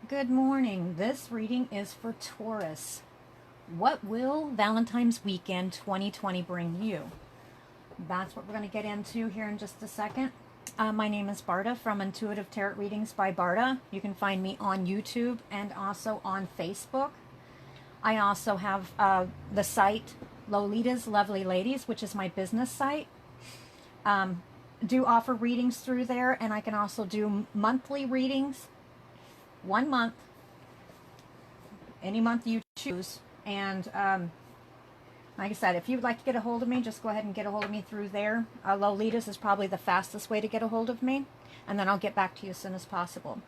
Good morning. This reading is for Taurus. What will Valentine's weekend 2020 bring you? That's what we're going to get into here in just a second. My name is Barda from Intuitive Tarot Readings by Barda. You can find me on YouTube and also on Facebook. I also have the site Lolita's Lovely Ladies, which is my business site. Do offer readings through there, and I can also do monthly readings. 1 month, any month you choose. And like I said, if you'd like to get a hold of me, just go ahead and get a hold of me through there. Lolita's is probably the fastest way to get a hold of me, and then I'll get back to you as soon as possible.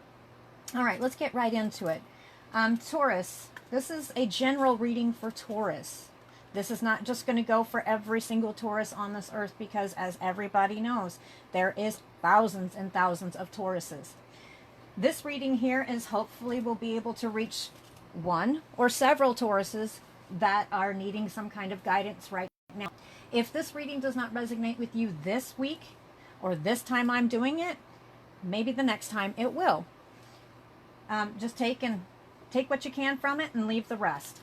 All right, let's get right into it. Taurus, this is a general reading for Taurus. This is not just going to go for every single Taurus on this earth, because as everybody knows, there is thousands and thousands of Tauruses. This reading here is hopefully we'll be able to reach one or several Tauruses that are needing some kind of guidance right now. If this reading does not resonate with you this week or this time I'm doing it, maybe the next time it will. Just take what you can from it and leave the rest.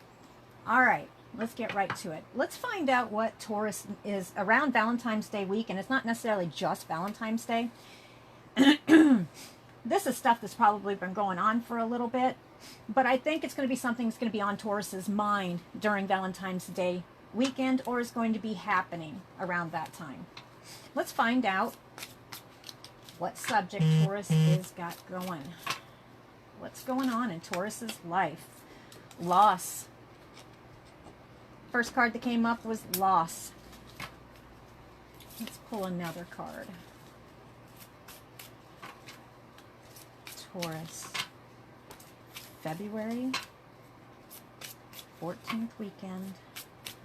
All right, let's get right to it. Let's find out what Taurus is around Valentine's Day week, and it's not necessarily just Valentine's Day. This is stuff that's probably been going on for a little bit, but I think it's going to be something that's going to be on Taurus's mind during Valentine's Day weekend, or is going to be happening around that time. Let's find out what subject Taurus is got going. What's going on in Taurus's life? Loss. First card that came up was loss. Let's pull another card. Taurus, February 14th weekend,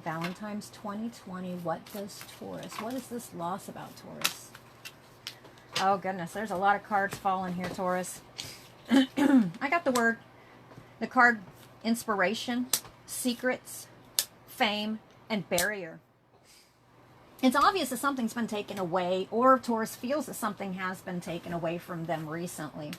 Valentine's 2020. What does Taurus, what is this loss about, Taurus? Oh goodness, there's a lot of cards falling here, Taurus. I got the card inspiration, secrets, fame, and barrier. It's obvious that something's been taken away, or Taurus feels that something has been taken away from them recently.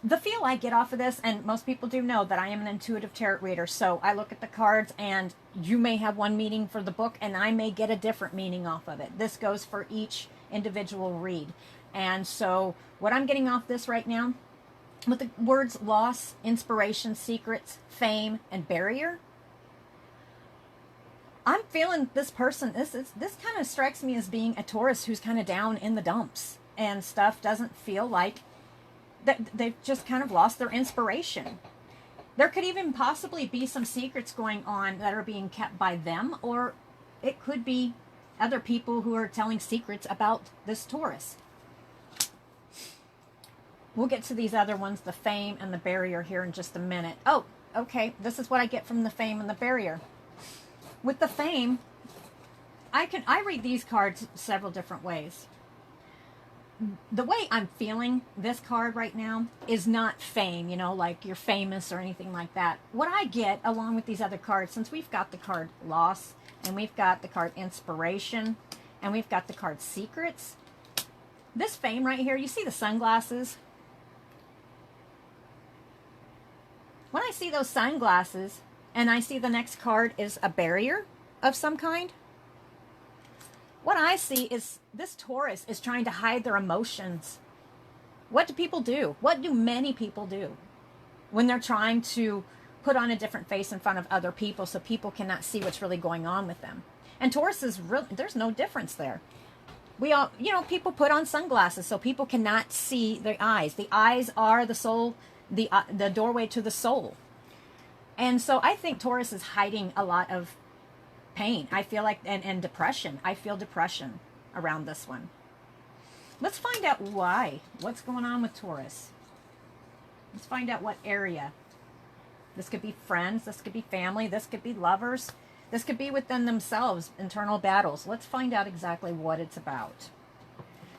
The feel I get off of this, and most people do know that I am an intuitive tarot reader, so I look at the cards and you may have one meaning for the book and I may get a different meaning off of it. This goes for each individual read. And so what I'm getting off this right now, with the words loss, inspiration, secrets, fame, and barrier, I'm feeling this person, this kind of strikes me as being a Taurus who's kind of down in the dumps, and stuff doesn't feel like that. They've just kind of lost their inspiration. There could even possibly be some secrets going on that are being kept by them, or it could be other people who are telling secrets about this Taurus. We'll get to these other ones, the fame and the barrier, here in just a minute. Oh, okay, this is what I get from the fame and the barrier. With the fame, I read these cards several different ways. The way I'm feeling this card right now is not fame, you know, like you're famous or anything like that. What I get along with these other cards, since we've got the card loss, and we've got the card inspiration, and we've got the card secrets, this fame right here, you see the sunglasses? When I see those sunglasses, and I see the next card is a barrier of some kind, what I see is this Taurus is trying to hide their emotions. What do people do? What do many people do when they're trying to put on a different face in front of other people so people cannot see what's really going on with them? And Taurus is really, there's no difference there. We all, you know, people put on sunglasses so people cannot see their eyes. The eyes are the soul, the doorway to the soul. And so I think Taurus is hiding a lot of pain. I feel like, and depression. I feel depression around this one. Let's find out why. What's going on with Taurus? Let's find out what area. This could be friends. This could be family. This could be lovers. This could be within themselves, internal battles. Let's find out exactly what it's about.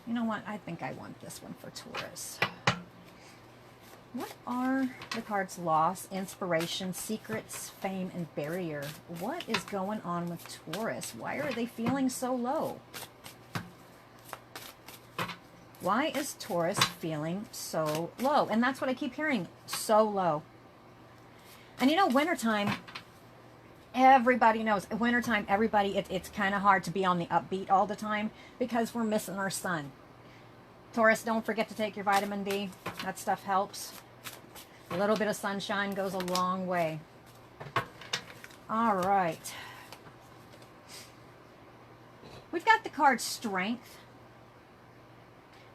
You know what? I think I want this one for Taurus. What are the cards loss, inspiration, secrets, fame, and barrier? What is going on with Taurus? Why are they feeling so low? Why is Taurus feeling so low? And that's what I keep hearing, so low. And you know, wintertime, everybody knows, wintertime, it's kind of hard to be on the upbeat all the time because we're missing our sun. Taurus, don't forget to take your vitamin D. That stuff helps. A little bit of sunshine goes a long way. All right. We've got the card Strength.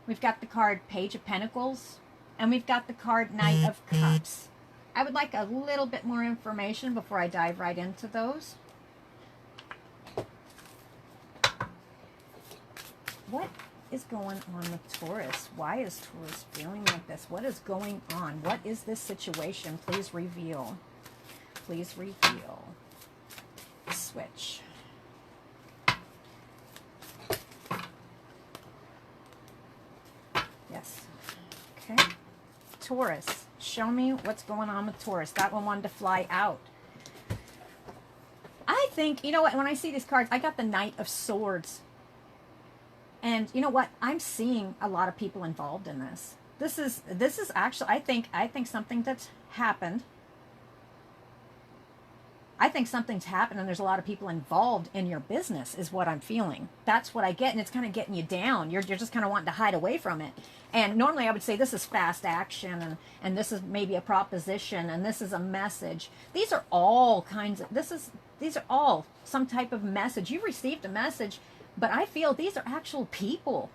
We've got the card Page of Pentacles. And we've got the card Knight of Cups. I would like a little bit more information before I dive right into those. What is going on with Taurus? Why is Taurus feeling like this? What is going on? What is this situation? Please reveal. Please reveal. Switch. Yes. Okay. Taurus. Show me what's going on with Taurus. That one wanted to fly out. I think, you know what, when I see these cards, I got the Knight of Swords. And you know what? I'm seeing a lot of people involved in this. This is actually, I think something that's happened. I think something's happened and there's a lot of people involved in your business is what I'm feeling. That's what I get, and it's kind of getting you down. You're just kind of wanting to hide away from it. And normally I would say this is fast action, and this is maybe a proposition, and this is a message. These are all kinds of, these are all some type of message. You received a message, but I feel these are actual people.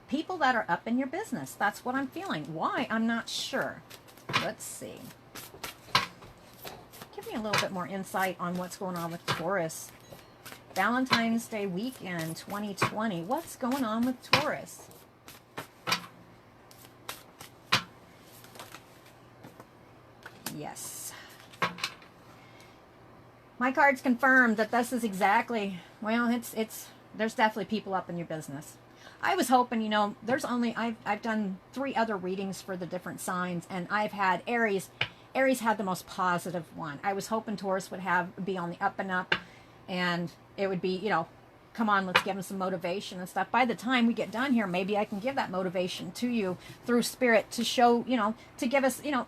People that are up in your business. That's what I'm feeling. Why? I'm not sure. Let's see. Give me a little bit more insight on what's going on with Taurus. Valentine's Day weekend 2020. What's going on with Taurus? Yes. My cards confirm that this is exactly, well, there's definitely people up in your business. I was hoping, you know, there's only, I've done 3 other readings for the different signs, and I've had Aries. Aries had the most positive one. I was hoping Taurus would be on the up and up, and it would be, you know, come on, let's give them some motivation and stuff. By the time we get done here, maybe I can give that motivation to you through spirit to show, you know, to give us, you know,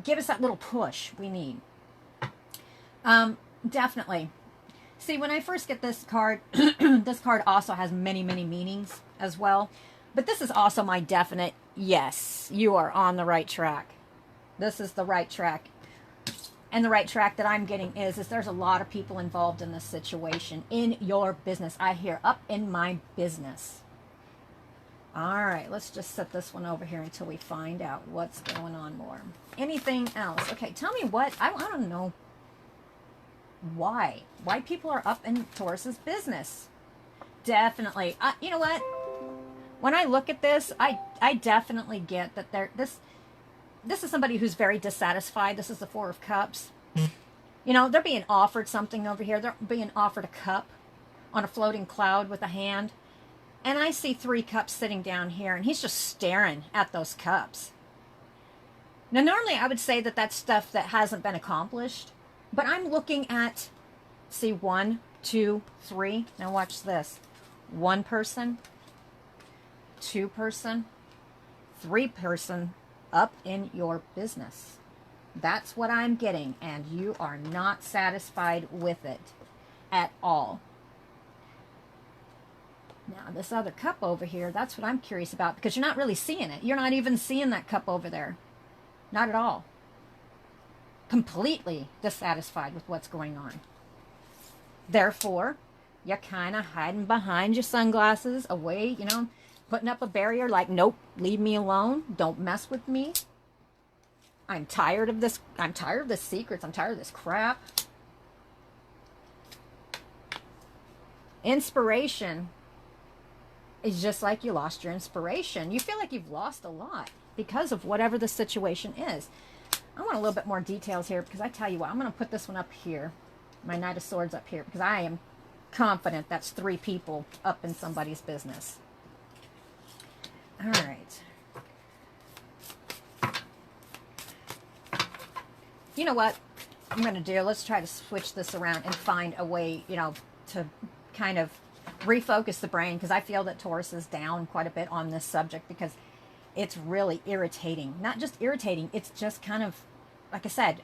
give us that little push we need. Definitely. See, when I first get this card, this card also has many, many meanings as well. But this is also my definite, yes, you are on the right track. This is the right track. And the right track that I'm getting is there's a lot of people involved in this situation in your business. I hear up in my business. All right, let's just set this one over here until we find out what's going on more. Anything else? Okay, tell me what, I don't know why people are up in Taurus's business. Definitely. You know what? When I look at this, I definitely get that this is somebody who's very dissatisfied. This is the 4 of Cups. You know, they're being offered something over here. They're being offered a cup on a floating cloud with a hand. And I see 3 cups sitting down here, and he's just staring at those cups. Now, normally I would say that that's stuff that hasn't been accomplished. But I'm looking at, see, 1, 2, 3. Now watch this. 1 person, 2 person, 3 person up in your business. That's what I'm getting, and you are not satisfied with it at all. Now, this other cup over here, that's what I'm curious about, because you're not really seeing it. You're not even seeing that cup over there. Not at all. Completely dissatisfied with what's going on. Therefore, you're kind of hiding behind your sunglasses, away, you know, putting up a barrier like, nope, leave me alone. Don't mess with me. I'm tired of this. I'm tired of the secrets. I'm tired of this crap. Inspiration is just like you lost your inspiration. You feel like you've lost a lot because of whatever the situation is. I want a little bit more details here, because I tell you what, I'm going to put this one up here. My Knight of Swords up here, because I am confident that's 3 people up in somebody's business. All right. You know what I'm going to do? Let's try to switch this around and find a way, you know, to kind of refocus the brain, because I feel that Taurus is down quite a bit on this subject because it's really irritating. Not just irritating, it's just kind of, like I said,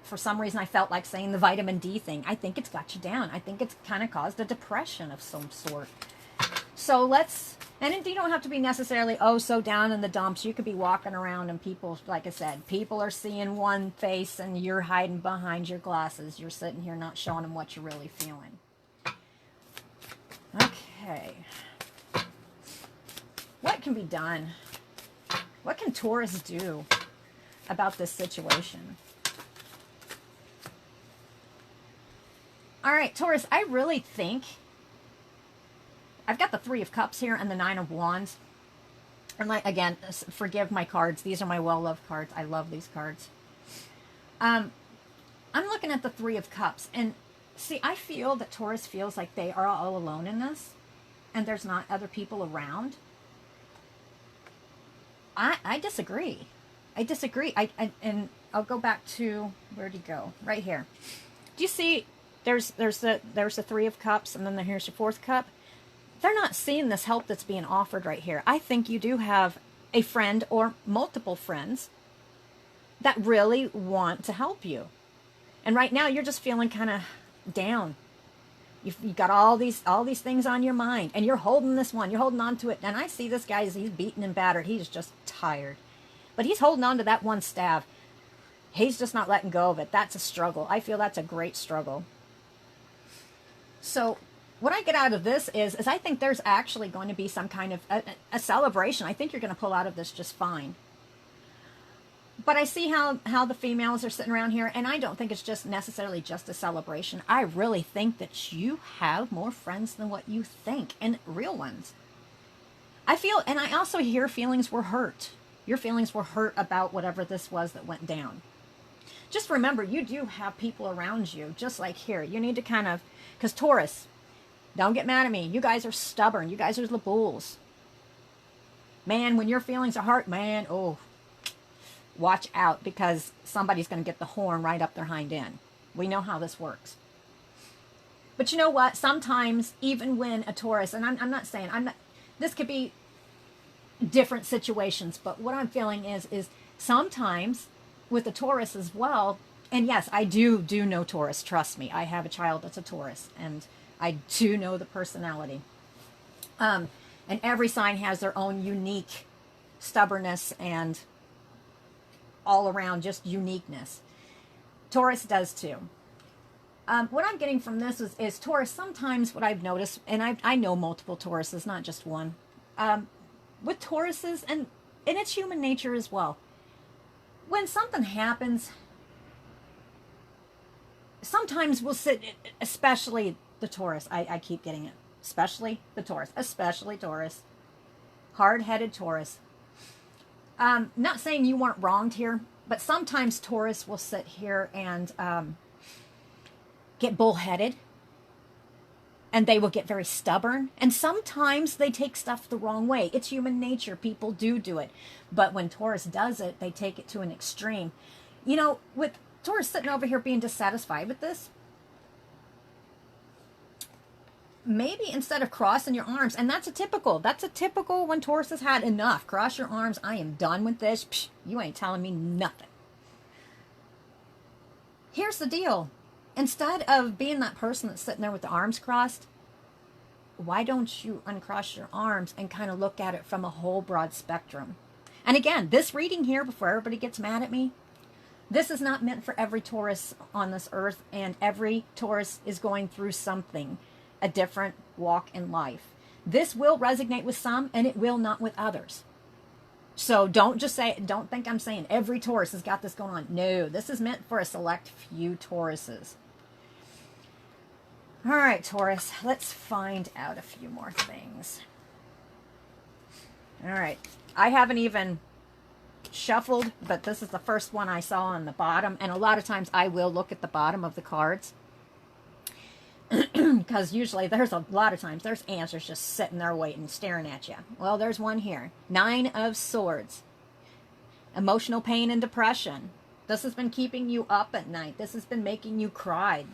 for some reason I felt like saying the vitamin D thing. I think it's got you down. I think it's kind of caused a depression of some sort. So and you don't have to be necessarily, so down in the dumps. You could be walking around and people, like I said, people are seeing one face and you're hiding behind your glasses. You're sitting here not showing them what you're really feeling. Okay. What can be done? What can Taurus do about this situation? All right, Taurus, I really think I've got the Three of Cups here and the Nine of Wands. And again, forgive my cards. These are my well-loved cards. I love these cards. I'm looking at the Three of Cups. And see, I feel that Taurus feels like they are all alone in this. And there's not other people around. I disagree. I disagree. And I'll go back to, where'd he go? Right here. Do you see, there's the Three of Cups, and then here's your Fourth Cup. They're not seeing this help that's being offered right here. I think you do have a friend or multiple friends that really want to help you. And right now you're just feeling kind of down. You've got all these things on your mind, and you're holding this one. You're holding on to it. And I see this guy, he's beaten and battered. He's just tired. But he's holding on to that one staff. He's just not letting go of it. That's a struggle. I feel that's a great struggle. So what I get out of this is I think there's actually going to be some kind of a celebration. I think you're going to pull out of this just fine. But I see how the females are sitting around here, and I don't think it's just necessarily just a celebration. I really think that you have more friends than what you think, and real ones. I feel, and I also hear feelings were hurt. Your feelings were hurt about whatever this was that went down. Just remember, you do have people around you, just like here. You need to kind of, because Taurus, don't get mad at me. You guys are stubborn. You guys are labools. Man, when your feelings are hurt, man, watch out, because somebody's going to get the horn right up their hind end. We know how this works. But you know what? Sometimes, even when a Taurus, and I'm not saying, this could be different situations, but what I'm feeling is sometimes with a Taurus as well, and yes, I do know Taurus, trust me. I have a child that's a Taurus, and I do know the personality. And every sign has their own unique stubbornness and all around just uniqueness. Taurus does too. What I'm getting from this is Taurus, sometimes what I've noticed, and I know multiple Tauruses, not just one, with Tauruses, and it's human nature as well. When something happens, sometimes we'll sit, especially the Taurus, I keep getting it, especially the Taurus, hard-headed Taurus. Not saying you weren't wronged here, but sometimes Taurus will sit here and get bullheaded, and they will get very stubborn, and sometimes they take stuff the wrong way. It's human nature. People do it. But when Taurus does it, they take it to an extreme. You know, with Taurus sitting over here being dissatisfied with this, maybe instead of crossing your arms, and that's a typical when Taurus has had enough. Cross your arms. I am done with this. Psh, you ain't telling me nothing. Here's the deal. Instead of being that person that's sitting there with the arms crossed, why don't you uncross your arms and kind of look at it from a whole broad spectrum? And again, this reading here, before everybody gets mad at me, this is not meant for every Taurus on this earth, and every Taurus is going through something, a different walk in life. This will resonate with some, and it will not with others. So don't think I'm saying every Taurus has got this going on. No, this is meant for a select few Tauruses. All right, Taurus, let's find out a few more things. All right, I haven't even shuffled, but this is the first one I saw on the bottom, and a lot of times I will look at the bottom of the cards, because usually there's a lot of times there's answers just sitting there waiting, staring at you. Well, there's one here. 9 of Swords. Emotional pain and depression. This has been keeping you up at night. This has been making you cry.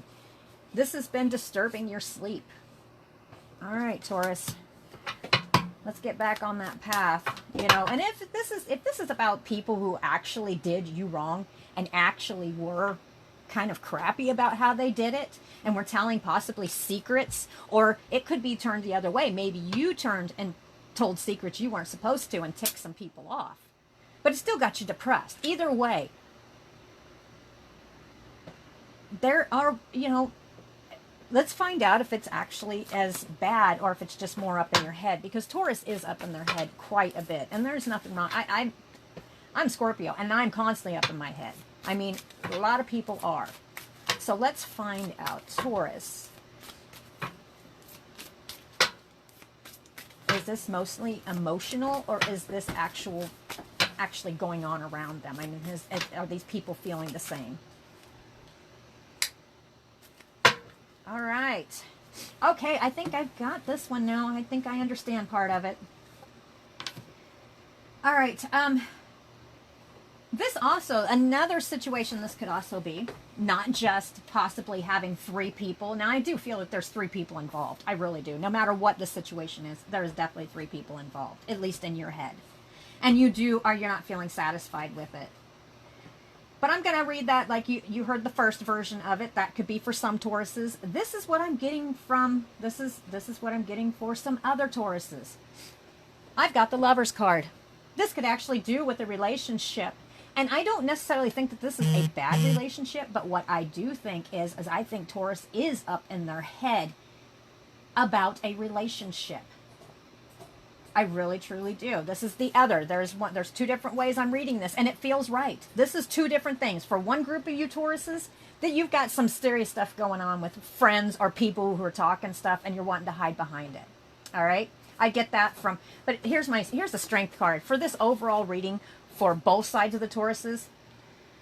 This has been disturbing your sleep. All right, Taurus. Let's get back on that path, you know. And if this is about people who actually did you wrong and actually were kind of crappy about how they did it and were telling possibly secrets, or it could be turned the other way. Maybe you turned and told secrets you weren't supposed to and ticked some people off. But it still got you depressed. Either way, there are, you know, let's find out if it's actually as bad or if it's just more up in your head, because Taurus is up in their head quite a bit. And there's nothing wrong. I'm Scorpio, and I'm constantly up in my head. I mean, a lot of people are. So let's find out. Taurus. Is this mostly emotional, or is this actually going on around them? I mean, are these people feeling the same? All right. Okay, I think I've got this one now. I think I understand part of it. All right. This also, another situation this could also be, not just possibly having 3 people. Now, I do feel that there's 3 people involved. I really do. No matter what the situation is, there's definitely 3 people involved, at least in your head. And you're not feeling satisfied with it. But I'm going to read that like you heard the first version of it. That could be for some Tauruses. This is what I'm getting from, this is what I'm getting for some other Tauruses. I've got the Lover's card. This could actually do with a relationship. And I don't necessarily think that this is a bad relationship, but what I do think is I think Taurus is up in their head about a relationship. I really, truly do. This is the other. There's 2 different ways I'm reading this, and it feels right. This is 2 different things. For one group of you Tauruses, that you've got some serious stuff going on with friends or people who are talking stuff, and you're wanting to hide behind it. All right? I get that from, but here's the strength card. For this overall reading for both sides of the Tauruses,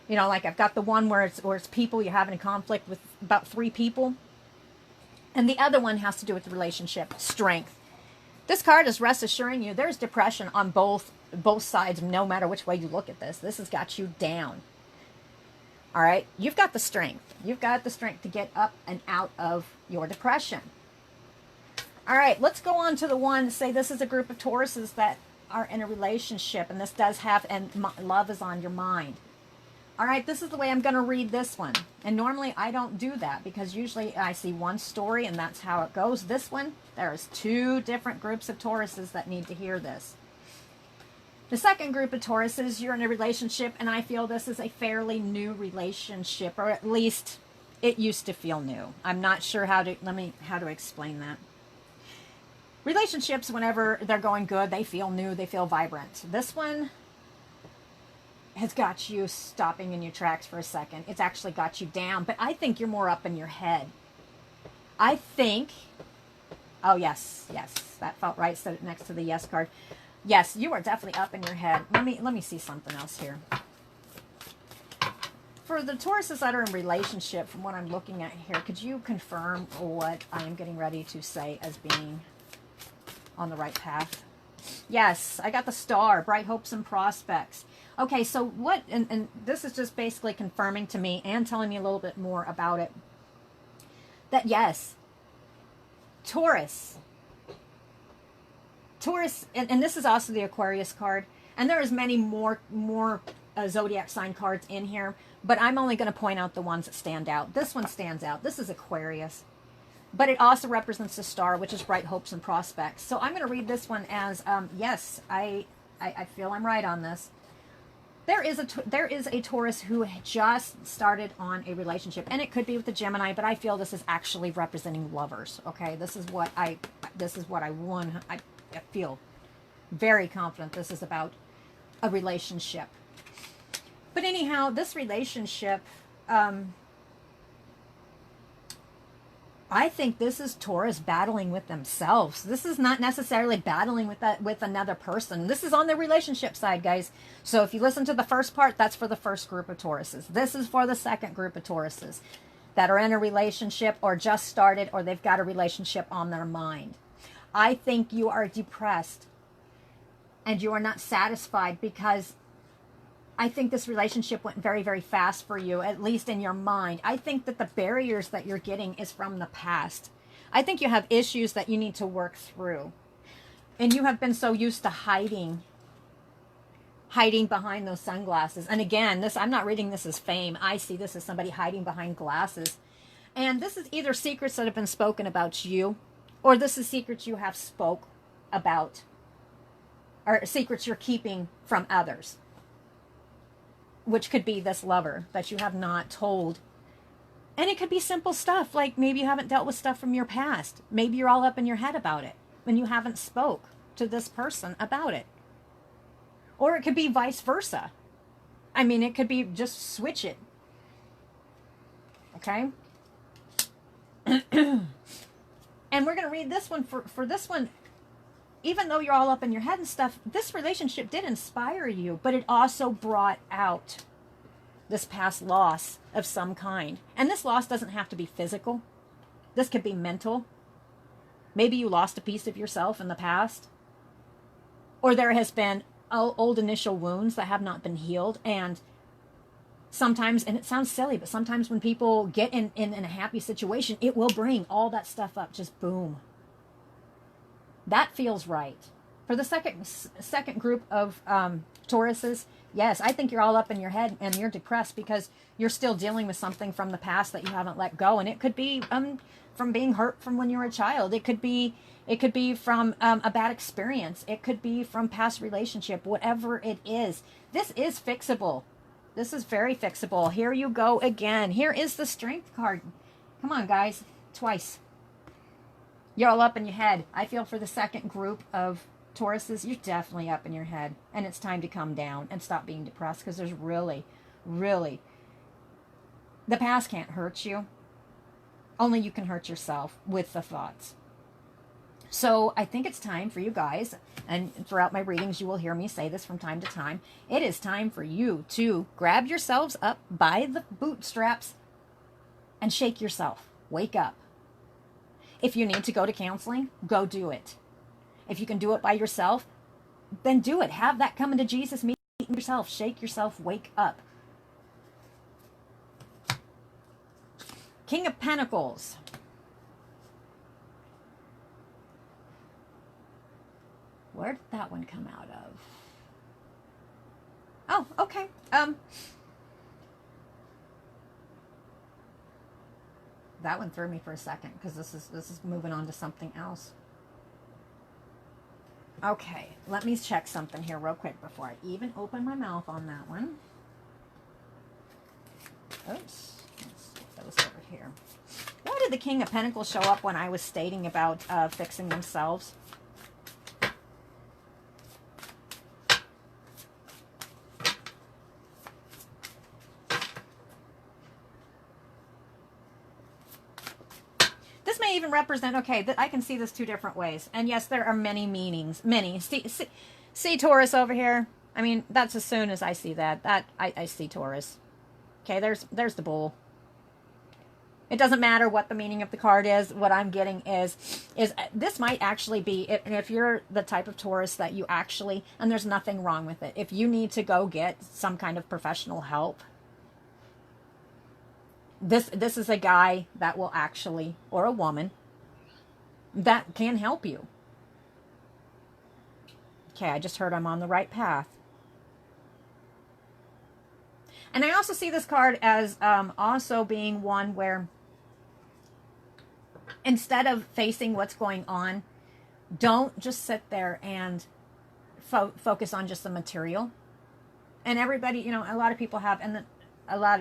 you know, like I've got the one where it's people you're having a conflict with, about 3 people, and the other one has to do with the relationship, strength. This card is rest assuring you there's depression on both sides, no matter which way you look at this. This has got you down. All right? You've got the strength. You've got the strength to get up and out of your depression. All right, let's go on to the one, say this is a group of Tauruses that are in a relationship, and this does have, and love is on your mind. All right, this is the way I'm going to read this one. And normally I don't do that because usually I see one story and that's how it goes. This one, there's 2 different groups of Tauruses that need to hear this. The second group of Tauruses, you're in a relationship, and I feel this is a fairly new relationship, or at least it used to feel new. I'm not sure how to explain that. Relationships, whenever they're going good, they feel new, they feel vibrant. This one has got you stopping in your tracks for a second. It's actually got you down, but I think you're more up in your head. I think, oh yes, that felt right, set it next to the yes card. Yes, you are definitely up in your head. Let me see something else here. For the Tauruses that are in relationship, from what I'm looking at here, could you confirm what I am getting ready to say as being on the right path? Yes, I got the star, bright hopes and prospects. Okay, so what, and this is just basically confirming to me and telling me a little bit more about it, that yes, Taurus, and this is also the Aquarius card, and there is many more zodiac sign cards in here, but I'm only going to point out the ones that stand out. This one stands out. This is Aquarius, but it also represents the star, which is bright hopes and prospects. So I'm going to read this one as, yes, I feel I'm right on this. There is a Taurus who just started on a relationship, and it could be with a Gemini, but I feel this is actually representing lovers. Okay, this is what I feel very confident this is about a relationship. But anyhow, this relationship, I think this is Taurus battling with themselves. This is not necessarily battling with another person. This is on the relationship side, guys. So if you listen to the first part, that's for the first group of Tauruses. This is for the second group of Tauruses that are in a relationship or just started, or they've got a relationship on their mind. I think you are depressed and you are not satisfied because I think this relationship went very, very fast for you, at least in your mind. I think that the barriers that you're getting is from the past. I think you have issues that you need to work through. And you have been so used to hiding behind those sunglasses. And again, this, I'm not reading this as fame. I see this as somebody hiding behind glasses. And this is either secrets that have been spoken about you, or this is secrets you have spoke about, or secrets you're keeping from others, which could be this lover that you have not told. And it could be simple stuff, like maybe you haven't dealt with stuff from your past. Maybe you're all up in your head about it and you haven't spoke to this person about it. Or it could be vice versa. I mean, it could be just switch it. Okay? And we're going to read this one. For this one, even though you're all up in your head and stuff, this relationship did inspire you, but it also brought out this past loss of some kind. And this loss doesn't have to be physical. This could be mental. Maybe you lost a piece of yourself in the past. Or there has been old initial wounds that have not been healed. And sometimes, and it sounds silly, but sometimes when people get in a happy situation, it will bring all that stuff up. Just boom. That feels right. For the second group of Tauruses, yes, I think you're all up in your head and you're depressed because you're still dealing with something from the past that you haven't let go. And it could be from being hurt from when you were a child. It could be from a bad experience. It could be from past relationship, whatever it is. This is fixable. This is very fixable. Here you go again. Here is the Strength card. Come on, guys. Twice. You're all up in your head. I feel for the second group of Tauruses, you're definitely up in your head. And it's time to come down and stop being depressed, because there's really, the past can't hurt you. Only you can hurt yourself with the thoughts. So I think it's time for you guys, and throughout my readings you will hear me say this from time to time, it is time for you to grab yourselves up by the bootstraps and shake yourself. Wake up. If you need to go to counseling, go do it. If you can do it by yourself, then do it. Have that coming to Jesus meeting yourself. Shake yourself. Wake up. King of Pentacles. Where did that one come out of? Oh, okay. That one threw me for a second because this is moving on to something else. Okay, let me check something here real quick before I even open my mouth on that one. Oops. Let's get those over here. Why did the King of Pentacles show up when I was stating about fixing themselves? Even represent, okay, that I can see this two different ways, and yes, there are many meanings. See Taurus over here. I mean, that's as soon as I see that I see Taurus. Okay, there's the bull. It doesn't matter what the meaning of the card is. What I'm getting is this might actually be, and if you're the type of Taurus that you actually, and there's nothing wrong with it, if you need to go get some kind of professional help, this is a guy that will actually, or a woman, that can help you. Okay, I just heard I'm on the right path. And I also see this card as also being one where instead of facing what's going on, don't just sit there and focus on just the material. And everybody, you know, a lot of people have, and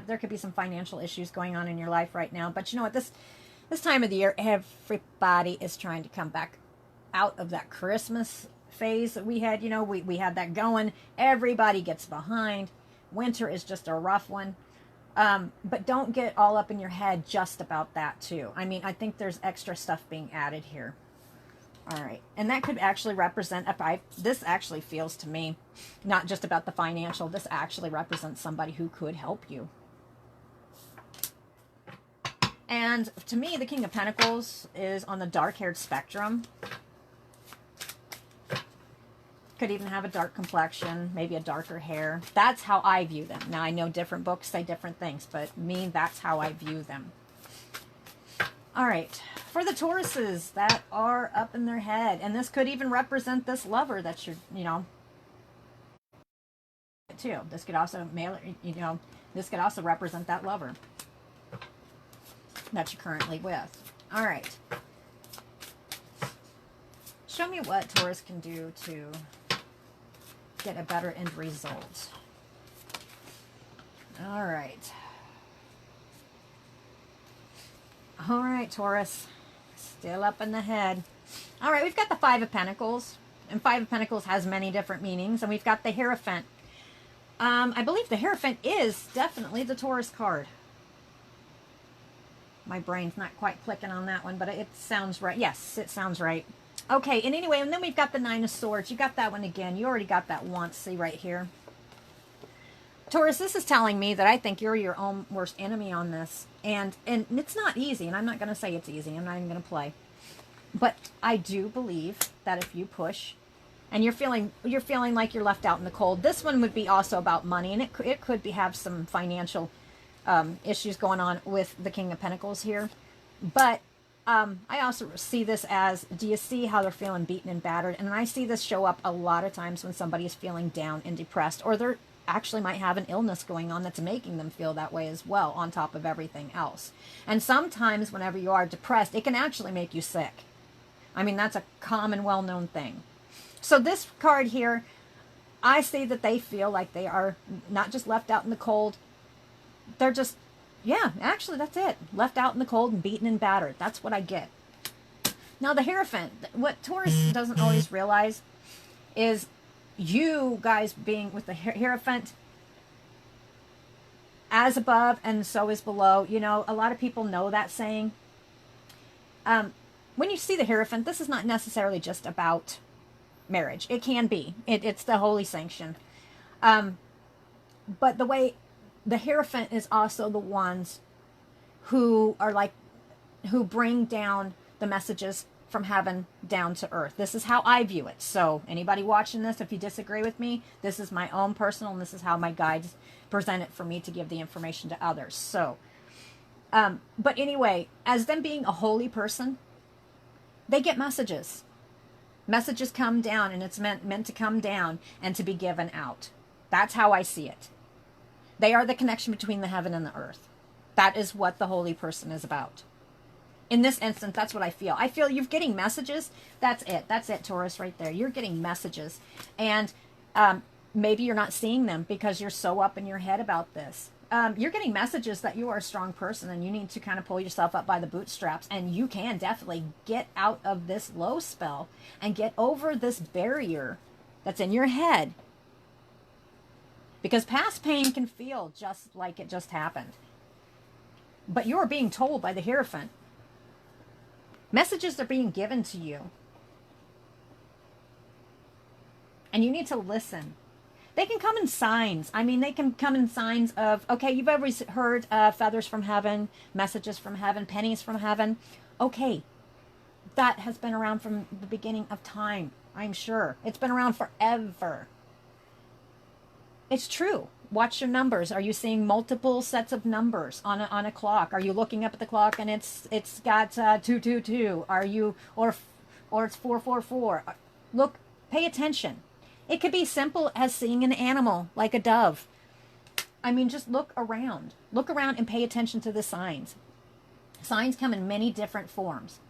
there could be some financial issues going on in your life right now. But you know what? This time of the year, everybody is trying to come back out of that Christmas phase that we had. You know, we had that going. Everybody gets behind. Winter is just a rough one. But don't get all up in your head just about that too. I mean, I think there's extra stuff being added here. All right. And that could actually represent, this actually feels to me, not just about the financial, this actually represents somebody who could help you. And to me, the King of Pentacles is on the dark-haired spectrum. Could even have a dark complexion, maybe a darker hair. That's how I view them. Now, I know different books say different things, but me, that's how I view them. All right. For the Tauruses that are up in their head, and this could even represent this lover that you're, too. This could also this could also represent that lover that you're currently with. All right. Show me what Taurus can do to get a better end result. All right. All right, Taurus. Still up in the head. All right, we've got the Five of Pentacles. And Five of Pentacles has many different meanings. And we've got the Hierophant. I believe the Hierophant is definitely the Taurus card. My brain's not quite clicking on that one, but it sounds right. Yes, it sounds right. Okay, and anyway, and then we've got the Nine of Swords. You got that one again. You already got that once. See right here. Taurus, this is telling me that I think you're your own worst enemy on this. And it's not easy, and I'm not going to say it's easy. I'm not even going to play. But I do believe that if you push and you're feeling like you're left out in the cold, this one would be also about money, and it could have some financial issues going on with the King of Pentacles here. But I also see this as, do you see how they're feeling beaten and battered? And I see this show up a lot of times when somebody is feeling down and depressed, or they're actually might have an illness going on that's making them feel that way as well, on top of everything else. And sometimes whenever you are depressed, it can actually make you sick. I mean, that's a common, well-known thing. So this card here, I see that they feel like they are not just left out in the cold. They're just, yeah, actually, that's it. Left out in the cold and beaten and battered. That's what I get. Now, the Hierophant, what Taurus doesn't always realize is you guys being with the Hierophant, as above and so is below. You know, a lot of people know that saying. When you see the Hierophant, this is not necessarily just about marriage. It can be. It's the holy sanction. But the way the Hierophant is also the ones who bring down the messages from heaven down to earth. This is how I view it. So anybody watching this, if you disagree with me, this is my own personal, and this is how my guides present it for me to give the information to others. So, but anyway, as them being a holy person, they get messages. Messages come down, and it's meant to come down and to be given out. That's how I see it. They are the connection between the heaven and the earth. That is what the holy person is about. In this instance, that's what I feel. I feel you're getting messages. That's it. That's it, Taurus, right there. You're getting messages. And maybe you're not seeing them because you're so up in your head about this. You're getting messages that you are a strong person and you need to kind of pull yourself up by the bootstraps. And you can definitely get out of this low spell and get over this barrier that's in your head. Because past pain can feel just like it just happened. But you're being told by the Hierophant. Messages are being given to you. And you need to listen. They can come in signs. I mean, they can come in signs of, okay, you've always heard feathers from heaven, messages from heaven, pennies from heaven. Okay, that has been around from the beginning of time, I'm sure. It's been around forever. It's true. Watch your numbers. Are you seeing multiple sets of numbers on a clock? Are you looking up at the clock and it's got 222? Are you or it's 444? Look, pay attention. It could be simple as seeing an animal like a dove. I mean, just look around. Look around and pay attention to the signs. Signs come in many different forms.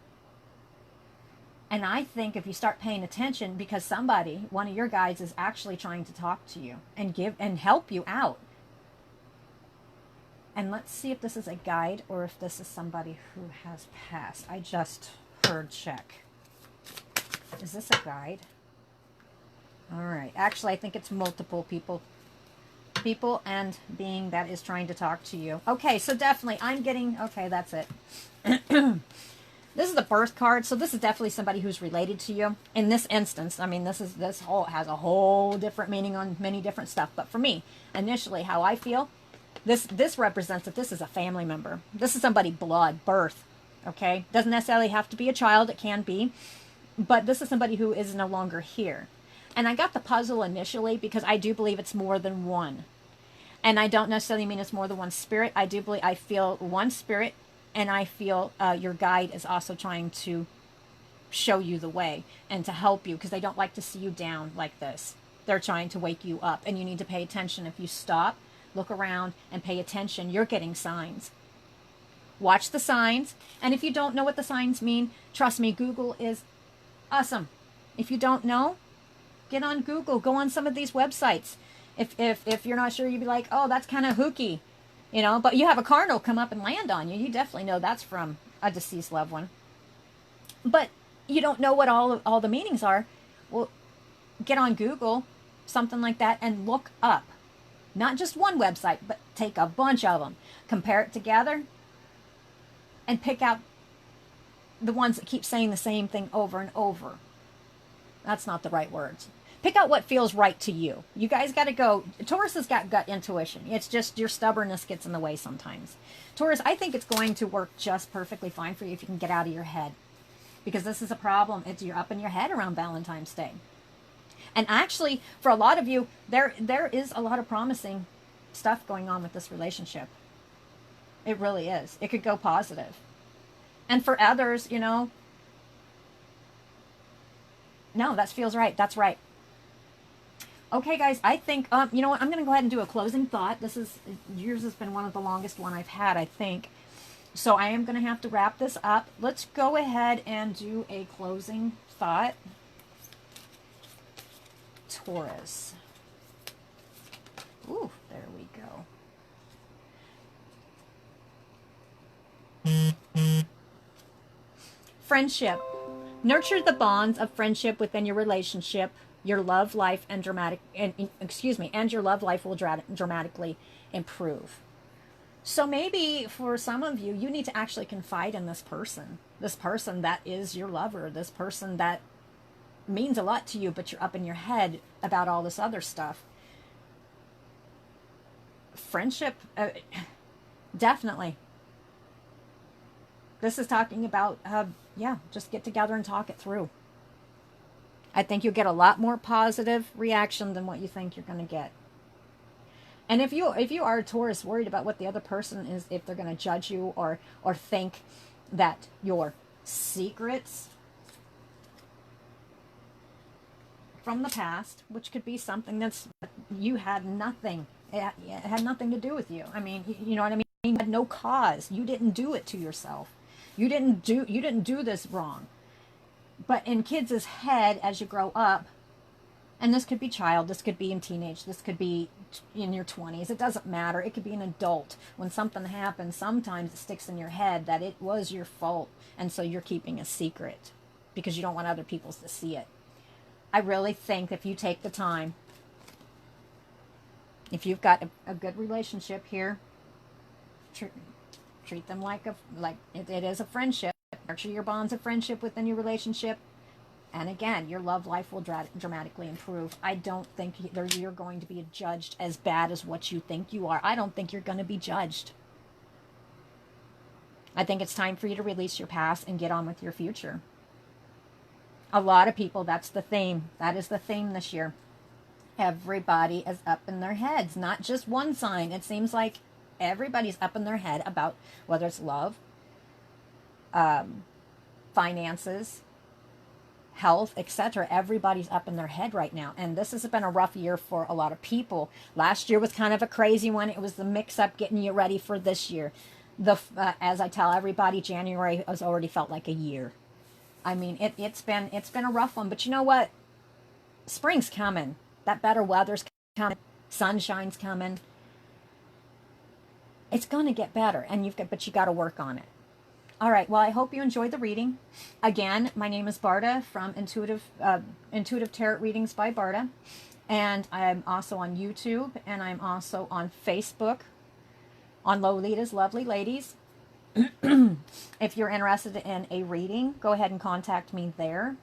And I think if you start paying attention, because somebody, one of your guides, is actually trying to talk to you and give and help you out. And let's see if this is a guide or if this is somebody who has passed. I just heard check. Is this a guide? All right. Actually, I think it's multiple people and being that is trying to talk to you. Okay, so definitely I'm getting, okay, that's it. This is the birth card, so this is definitely somebody who's related to you. In this instance, I mean, this has a whole different meaning on many different stuff. But for me, initially, how I feel, this represents that this is a family member. This is somebody blood, birth, okay? Doesn't necessarily have to be a child, it can be. But this is somebody who is no longer here. And I got the puzzle initially because I do believe it's more than one. And I don't necessarily mean it's more than one spirit. I feel one spirit And I feel your guide is also trying to show you the way and to help you, because they don't like to see you down like this. They're trying to wake you up, and you need to pay attention. If you stop, look around, and pay attention, you're getting signs. Watch the signs. And if you don't know what the signs mean, trust me, Google is awesome. If you don't know, get on Google. Go on some of these websites. If you're not sure, you'd be like, oh, that's kind of hooky, you know. But you have a cardinal come up and land on you. You definitely know that's from a deceased loved one. But you don't know what all the meanings are. Well, get on Google, something like that, and look up. Not just one website, but take a bunch of them. Compare it together and pick out the ones that keep saying the same thing over and over. That's not the right words. Pick out what feels right to you. You guys got to go. Taurus has got gut intuition. It's just your stubbornness gets in the way sometimes. Taurus, I think it's going to work just perfectly fine for you if you can get out of your head. Because this is a problem. You're up in your head around Valentine's Day. And actually, for a lot of you, there is a lot of promising stuff going on with this relationship. It really is. It could go positive. And for others, you know, no, that feels right. That's right. Okay, guys, I think, you know what, I'm going to go ahead and do a closing thought. Yours has been one of the longest one I've had, I think. So I am going to have to wrap this up. Let's go ahead and do a closing thought. Taurus. Ooh, there we go. Friendship. Nurture the bonds of friendship within your relationship. Your love life and your love life will dramatically improve. So maybe for some of you, you need to actually confide in this person that is your lover, this person that means a lot to you, but you're up in your head about all this other stuff. Friendship, definitely. This is talking about, just get together and talk it through. I think you'll get a lot more positive reaction than what you think you're going to get. And if you are a Taurus worried about what the other person is, if they're going to judge you or think that your secrets from the past, which could be something that's you had nothing, it had nothing to do with you. I mean, you know what I mean? You had no cause. You didn't do it to yourself. You didn't do this wrong. But in kids' head, as you grow up, and this could be child, this could be in teenage, this could be in your 20s, it doesn't matter. It could be an adult. When something happens, sometimes it sticks in your head that it was your fault, and so you're keeping a secret because you don't want other people to see it. I really think if you take the time, if you've got a good relationship here, treat them like it is a friendship. Nurture your bonds of friendship within your relationship. And again, your love life will dramatically improve. I don't think you're going to be judged as bad as what you think you are. I don't think you're going to be judged. I think it's time for you to release your past and get on with your future. A lot of people, that's the theme. That is the theme this year. Everybody is up in their heads. Not just one sign. It seems like everybody's up in their head about whether it's love, finances, health, etc. Everybody's up in their head right now. And this has been a rough year for a lot of people. Last year was kind of a crazy one. It was the mix-up getting you ready for this year. As I tell everybody, January has already felt like a year. I mean, it's been a rough one. But you know what? Spring's coming. That better weather's coming. Sunshine's coming. It's going to get better. But you got to work on it. All right, well, I hope you enjoyed the reading. Again, my name is Barda from Intuitive Tarot Readings by Barda. And I'm also on YouTube, and I'm also on Facebook on Lolita's Lovely Ladies. If you're interested in a reading, go ahead and contact me there.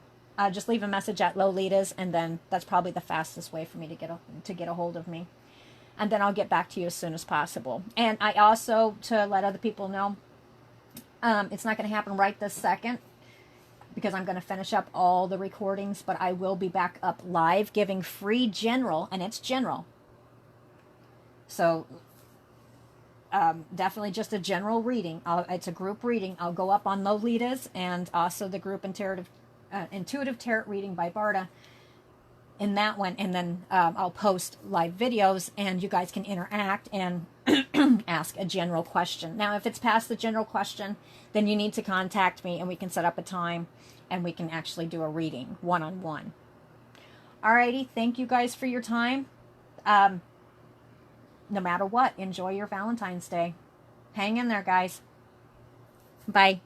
Just leave a message at Lolita's, and then that's probably the fastest way for me to get a hold of me. And then I'll get back to you as soon as possible. And I also, to let other people know, it's not going to happen right this second because I'm going to finish up all the recordings, but I will be back up live giving free general, and it's general. So definitely just a general reading. It's a group reading. I'll go up on Lolita's and also the group intuitive tarot reading by Barda in that one, and then I'll post live videos and you guys can interact and ask a general question. Now, if it's past the general question, then you need to contact me and we can set up a time and we can actually do a reading one-on-one. Alrighty, thank you guys for your time. No matter what, enjoy your Valentine's Day. Hang in there, guys. Bye.